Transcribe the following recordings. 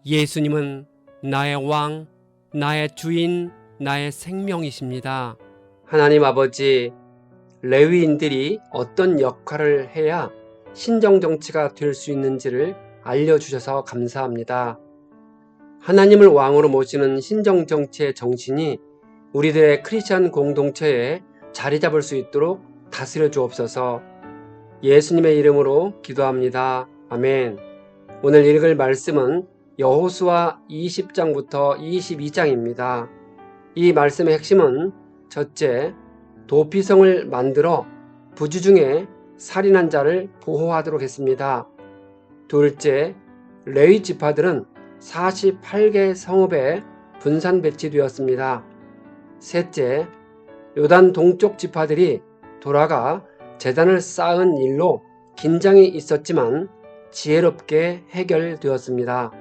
예수님은 나의 왕, 나의 주인, 나의 생명이십니다. 하나님 아버지, 레위인들이 어떤 역할을 해야 신정정치가 될 수 있는지를 알려주셔서 감사합니다. 하나님을 왕으로 모시는 신정정치의 정신이 우리들의 크리스천 공동체에 자리 잡을 수 있도록 다스려 주옵소서. 예수님의 이름으로 기도합니다. 아멘. 오늘 읽을 말씀은 여호수아 20장부터 22장입니다. 이 말씀의 핵심은 첫째, 도피성을 만들어 부지 중에 살인한 자를 보호하도록 했습니다. 둘째, 레위 지파들은 48개 성읍에 분산 배치되었습니다. 셋째, 요단 동쪽 지파들이 돌아가 제단을 쌓은 일로 긴장이 있었지만 지혜롭게 해결되었습니다.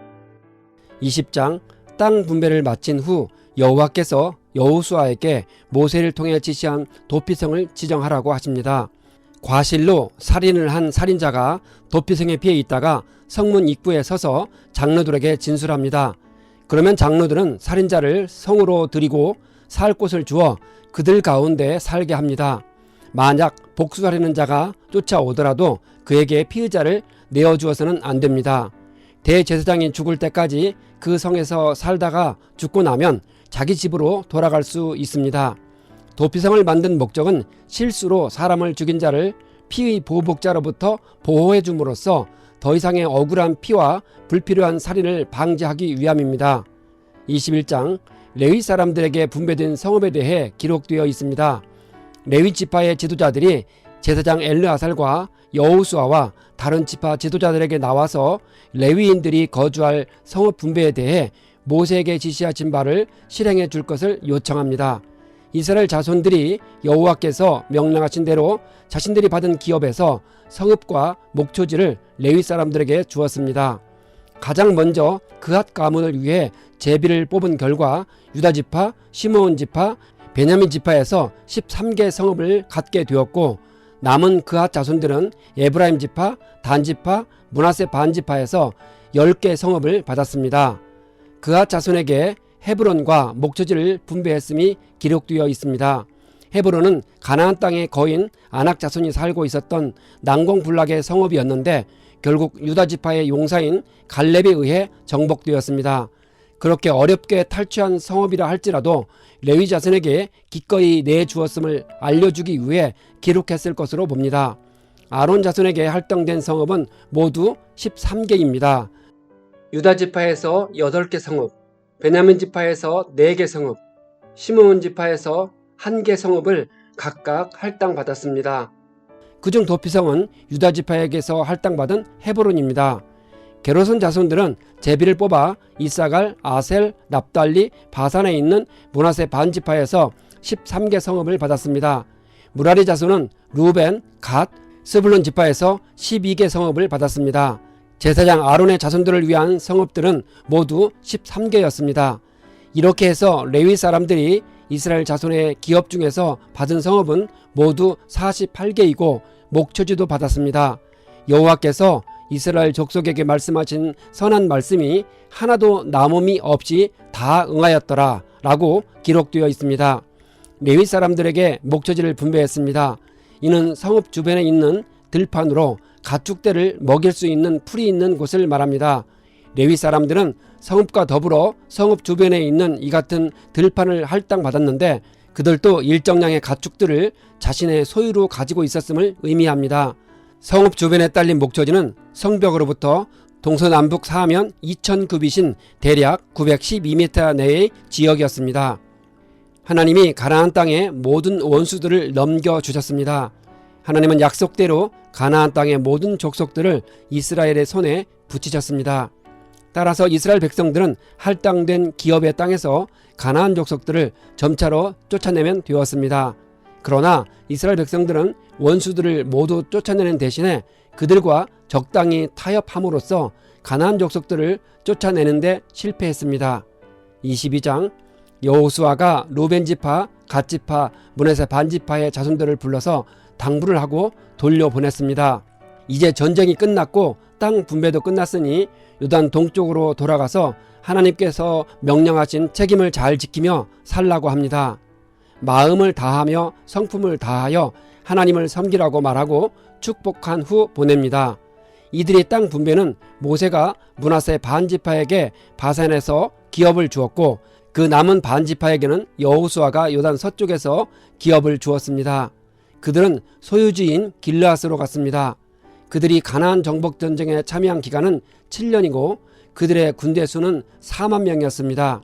20장 땅 분배를 마친 후 여호와께서 여호수아에게 모세를 통해 지시한 도피성을 지정하라고 하십니다. 과실로 살인을 한 살인자가 도피성에 피해 있다가 성문 입구에 서서 장로들에게 진술합니다. 그러면 장로들은 살인자를 성으로 들이고 살 곳을 주어 그들 가운데 살게 합니다. 만약 복수하려는 자가 쫓아오더라도 그에게 피의자를 내어주어서는 안 됩니다. 대제사장이 죽을 때까지 그 성에서 살다가 죽고 나면 자기 집으로 돌아갈 수 있습니다. 도피성을 만든 목적은 실수로 사람을 죽인 자를 피의 보복자로부터 보호해 줌으로써 더 이상의 억울한 피와 불필요한 살인을 방지하기 위함입니다. 21장 레위 사람들에게 분배된 성읍에 대해 기록되어 있습니다. 레위 지파의 지도자들이 제사장 엘르아살과 여호수아와 다른 지파 지도자들에게 나와서 레위인들이 거주할 성읍 분배에 대해 모세에게 지시하신 바를 실행해 줄 것을 요청합니다. 이스라엘 자손들이 여호와께서 명령하신 대로 자신들이 받은 기업에서 성읍과 목초지를 레위 사람들에게 주었습니다. 가장 먼저 그앗 가문을 위해 제비를 뽑은 결과 유다 지파, 시므온 지파, 베냐민 지파에서 13개 성읍을 갖게 되었고 남은 그앗 자손들은 에브라임 지파, 단 지파, 므낫세 반 지파에서 10개 성읍을 받았습니다. 그앗 자손에게 헤브론과 목초지를 분배했음이 기록되어 있습니다. 헤브론은 가나안 땅의 거인 아낙 자손이 살고 있었던 난공불락의 성읍이었는데 결국 유다 지파의 용사인 갈렙에 의해 정복되었습니다. 그렇게 어렵게 탈취한 성읍이라 할지라도 레위 자손에게 기꺼이 내주었음을 알려주기 위해 기록했을 것으로 봅니다. 아론 자손에게 할당된 성읍은 모두 13개입니다. 유다 지파에서 8개 성읍, 베냐민 지파에서 4개 성읍, 시므온 지파에서 1개 성읍을 각각 할당받았습니다. 그중 도피성은 유다 지파에게서 할당받은 헤브론입니다. 게르손 자손들은 제비를 뽑아 이사갈, 아셀, 납달리, 바산에 있는 므낫세 반 지파에서 13개 성읍을 받았습니다. 무라리 자손은 루벤, 갓, 스불론 지파에서 12개 성읍을 받았습니다. 제사장 아론의 자손들을 위한 성읍들은 모두 13개였습니다. 이렇게 해서 레위 사람들이 이스라엘 자손의 기업 중에서 받은 성읍은 모두 48개이고 목초지도 받았습니다. 여호와께서 이스라엘 족속에게 말씀하신 선한 말씀이 하나도 남음이 없이 다 응하였더라 라고 기록되어 있습니다. 레위 사람들에게 목초지를 분배했습니다. 이는 성읍 주변에 있는 들판으로 가축대를 먹일 수 있는 풀이 있는 곳을 말합니다. 레위 사람들은 성읍과 더불어 성읍 주변에 있는 이 같은 들판을 할당받았는데 그들도 일정량의 가축들을 자신의 소유로 가지고 있었음을 의미합니다. 성읍 주변에 딸린 목초지는 성벽으로부터 동서남북 사하면 2000규빗인 대략 912m 내의 지역이었습니다. 하나님이 가나안 땅의 모든 원수들을 넘겨주셨습니다. 하나님은 약속대로 가나안 땅의 모든 족속들을 이스라엘의 손에 붙이셨습니다. 따라서 이스라엘 백성들은 할당된 기업의 땅에서 가나안 족속들을 점차로 쫓아내면 되었습니다. 그러나 이스라엘 백성들은 원수들을 모두 쫓아내는 대신에 그들과 적당히 타협함으로써 가나안 족속들을 쫓아내는 데 실패했습니다. 22장 여호수아가 루벤 지파, 갓 지파, 므낫세 반 지파의 자손들을 불러서 당부를 하고 돌려보냈습니다. 이제 전쟁이 끝났고 땅 분배도 끝났으니 요단 동쪽으로 돌아가서 하나님께서 명령하신 책임을 잘 지키며 살라고 합니다. 마음을 다하며 성품을 다하여 하나님을 섬기라고 말하고 축복한 후 보냅니다. 이들의 땅 분배는 모세가 므낫세 반지파에게 바산에서 기업을 주었고 그 남은 반지파에게는 여호수아가 요단 서쪽에서 기업을 주었습니다. 그들은 소유지인 길르앗으로 갔습니다. 그들이 가나안 정복 전쟁에 참여한 기간은 7년이고 그들의 군대 수는 4만 명이었습니다.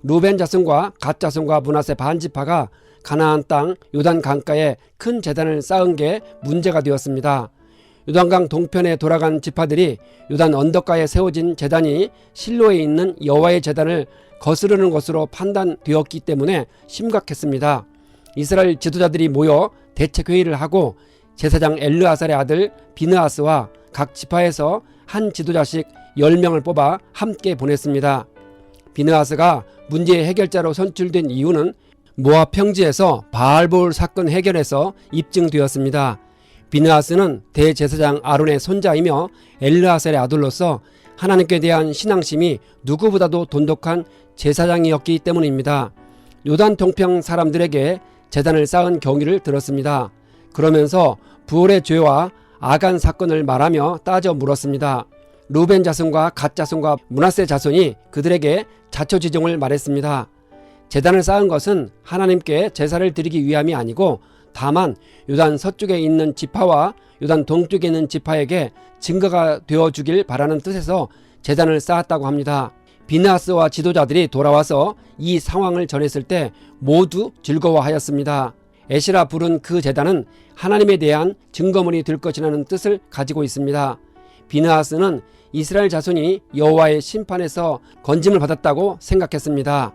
루벤 자손과 갓 자손과 므낫세 반지파가 가나안 땅 요단 강가에 큰 제단을 쌓은 게 문제가 되었습니다. 요단강 동편에 돌아간 지파들이 요단 언덕가에 세워진 제단이 실로에 있는 여호와의 제단을 거스르는 것으로 판단되었기 때문에 심각했습니다. 이스라엘 지도자들이 모여 대책회의를 하고 제사장 엘르아살의 아들 비느하스와 각 지파에서 한 지도자씩 10명을 뽑아 함께 보냈습니다. 비느하스가 문제의 해결자로 선출된 이유는 모압 평지에서 바알볼 사건 해결에서 입증되었습니다. 비느하스는 대제사장 아론의 손자이며 엘르아살의 아들로서 하나님께 대한 신앙심이 누구보다도 돈독한 제사장이었기 때문입니다. 요단 동평 사람들에게 제단을 쌓은 경위를 들었습니다. 그러면서 부올의 죄와 아간 사건을 말하며 따져 물었습니다. 루벤 자손과 갓 자손과 므낫세 자손이 그들에게 자초지종을 말했습니다. 제단을 쌓은 것은 하나님께 제사를 드리기 위함이 아니고 다만 요단 서쪽에 있는 지파와 요단 동쪽에 있는 지파에게 증거가 되어주길 바라는 뜻에서 제단을 쌓았다고 합니다. 비느하스와 지도자들이 돌아와서 이 상황을 전했을 때 모두 즐거워하였습니다. 에시라 부른 그 제단은 하나님에 대한 증거물이 될 것이라는 뜻을 가지고 있습니다. 비느하스는 이스라엘 자손이 여호와의 심판에서 건짐을 받았다고 생각했습니다.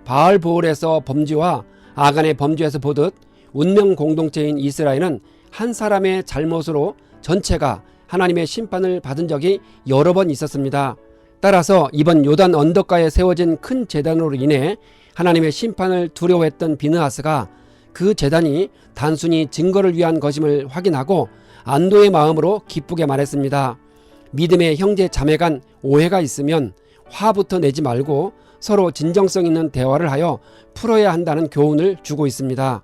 바알보올에서 범죄와 아간의 범죄에서 보듯 운명 공동체인 이스라엘은 한 사람의 잘못으로 전체가 하나님의 심판을 받은 적이 여러 번 있었습니다. 따라서 이번 요단 언덕가에 세워진 큰 제단으로 인해 하나님의 심판을 두려워했던 비느하스가 그 제단이 단순히 증거를 위한 것임을 확인하고 안도의 마음으로 기쁘게 말했습니다. 믿음의 형제 자매 간 오해가 있으면 화부터 내지 말고 서로 진정성 있는 대화를 하여 풀어야 한다는 교훈을 주고 있습니다.